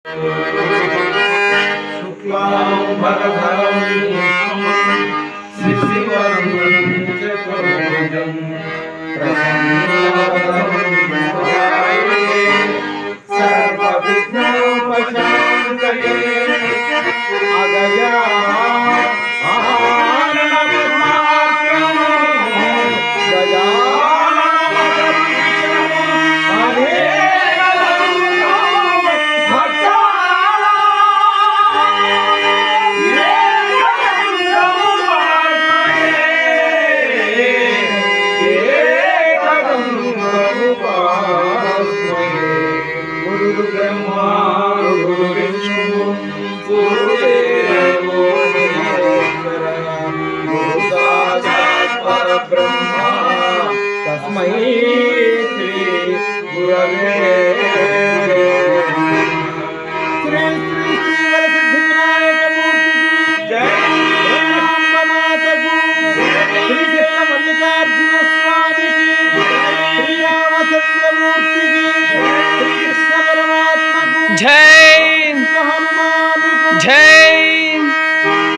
शुक्लांबरधरं शशिवर्णं चतुर्भुजं प्रसन्नवदनं सर्वविघ्नोपशान्तये अगजा ब्रह्मा गुरु विष्णु गुरुदेवो महेश्वरः गुरु साक्षात् परब्रह्म तस्मै श्री गुरवे श्री श्री श्री वरसिद्धिविनायक मूर्ति की जय ब्रह्मांबनाथ को श्री कृष्ण मल्लिकार्जुन स्वामी की श्री रामचंद्र मूर्ति की श्री कृष्ण परमात्मा को जय हनुमान को जय।